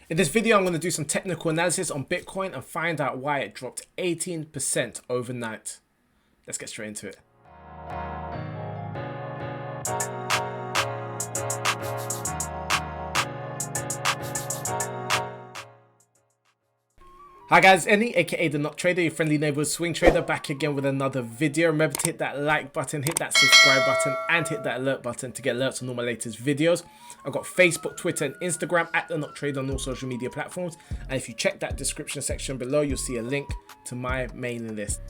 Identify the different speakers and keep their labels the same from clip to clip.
Speaker 1: In this video, I'm going to do some technical analysis on Bitcoin and find out why it dropped 18% overnight. Let's get straight into it. Hi guys, Any, aka the Not Trader, your friendly neighborhood swing trader, back again with another video. Remember to hit that like button, hit that subscribe button, and hit that alert button to get alerts on all my latest videos. I've got Facebook, Twitter, and Instagram at the Not Trader on all social media platforms. And if you check that description section below, you'll see a link to my mailing list.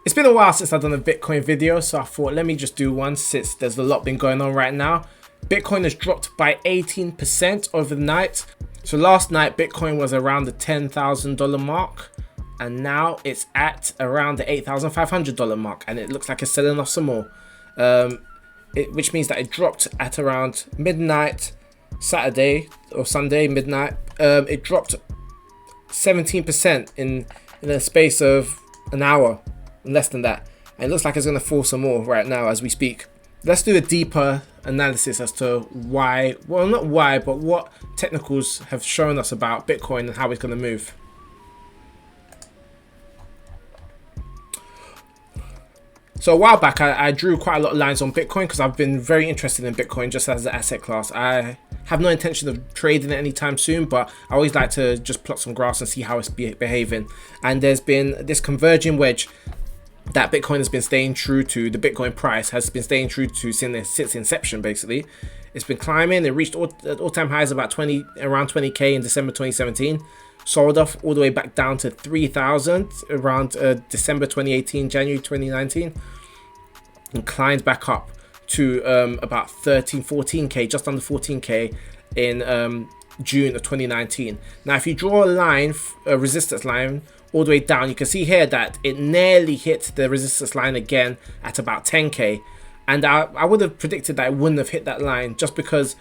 Speaker 1: It's been a while since I've done a Bitcoin video, so I thought let me just do one since there's a lot been going on right now. Bitcoin has dropped by 18% overnight. So last night Bitcoin was around the $10,000 mark, and now it's at around the $8,500 mark, and it looks like it's selling off some more, which means that it dropped at around midnight Saturday or Sunday midnight. It dropped 17% in a space of an hour, less than that, and it looks like it's going to fall some more right now as we speak. Let's do a deeper analysis as to why, well, not why, but what technicals have shown us about Bitcoin and how it's going to move. So a while back, I drew quite a lot of lines on Bitcoin because I've been very interested in Bitcoin just as an asset class. I have no intention of trading it anytime soon, but I always like to just plot some graphs and see how it's behaving. And there's been this converging wedge that Bitcoin has been staying true to. The Bitcoin price has been staying true to since inception. Basically, it's been climbing. It reached all-time highs about around 20k in December 2017, sold off all the way back down to 3,000 around December 2018, January 2019, and climbed back up to about 14k, just under 14k in June of 2019. Now if you draw a line, a resistance line all the way down, you can see here that it nearly hit the resistance line again at about 10k, and I would have predicted that it wouldn't have hit that line just because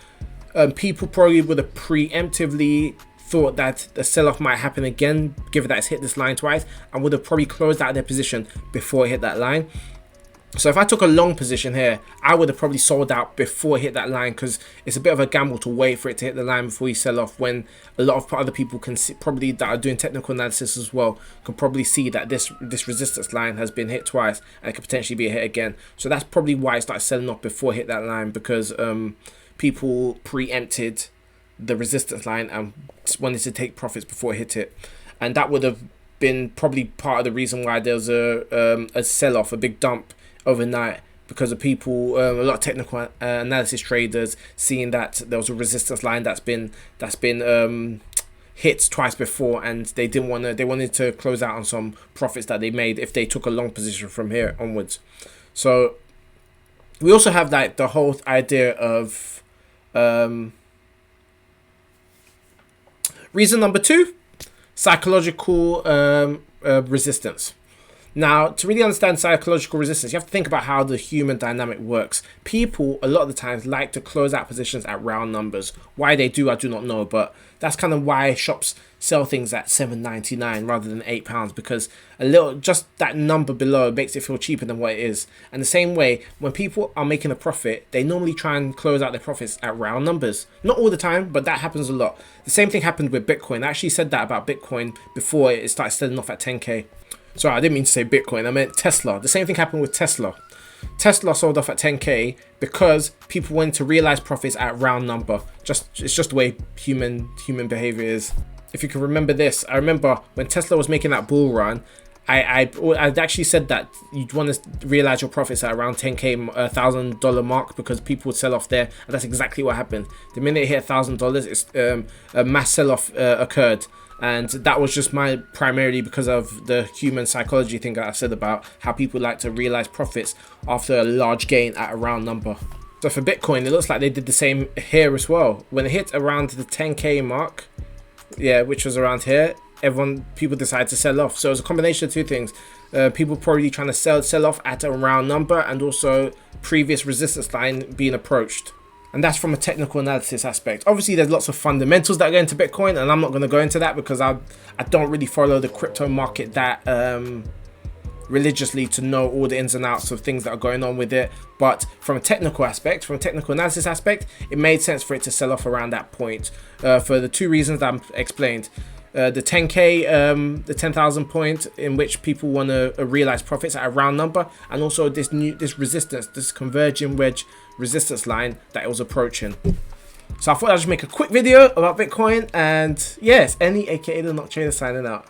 Speaker 1: people probably would have preemptively thought that the sell-off might happen again given that it's hit this line twice, and would have probably closed out their position before it hit that line. So if I took a long position here, I would have probably sold out before it hit that line, because it's a bit of a gamble to wait for it to hit the line before you sell off, when a lot of other people can see, probably that are doing technical analysis as well, can probably see that this resistance line has been hit twice and it could potentially be a hit again. So that's probably why it started selling off before it hit that line, because people preempted the resistance line and wanted to take profits before it hit it, and that would have been probably part of the reason why there was a sell-off, a big dump overnight, because of people, a lot of technical analysis traders seeing that there was a resistance line that's been hit twice before, and they wanted to close out on some profits that they made if they took a long position from here onwards. So we also have like the whole idea of reason number two, psychological resistance. Now, to really understand psychological resistance, you have to think about how the human dynamic works. People, a lot of the times, like to close out positions at round numbers. Why they do, I do not know, but that's kind of why shops sell things at $7.99 rather than £8, because just that number below makes it feel cheaper than what it is. And the same way, when people are making a profit, they normally try and close out their profits at round numbers. Not all the time, but that happens a lot. The same thing happened with Bitcoin. I actually said that about Bitcoin before it started selling off at 10k. Sorry, I didn't mean to say Bitcoin, I meant Tesla. The same thing happened with Tesla. Tesla sold off at 10k because people wanted to realize profits at round number. It's just the way human behavior is. If you can remember this, I remember when Tesla was making that bull run, I'd actually said that you'd want to realize your profits at around 10k, $1,000 mark, because people would sell off there, and that's exactly what happened. The minute it hit $1,000, it's a mass sell-off occurred. And that was just primarily because of the human psychology thing that I said about how people like to realize profits after a large gain at a round number. So for Bitcoin, it looks like they did the same here as well. When it hit around the 10k mark, yeah, which was around here, people decided to sell off. So it was a combination of two things. People probably trying to sell off at a round number, and also previous resistance line being approached. And that's from a technical analysis aspect. Obviously, there's lots of fundamentals that go into Bitcoin, and I'm not going to go into that because I don't really follow the crypto market that religiously to know all the ins and outs of things that are going on with it. But from a technical aspect, from a technical analysis aspect, it made sense for it to sell off around that point for the two reasons that I've explained. The 10k, the 10,000 point in which people want to realize profits at a round number, and also this resistance, this converging wedge resistance line that it was approaching. So I thought I'd just make a quick video about Bitcoin, and yes, Any aka the Not Trader signing out.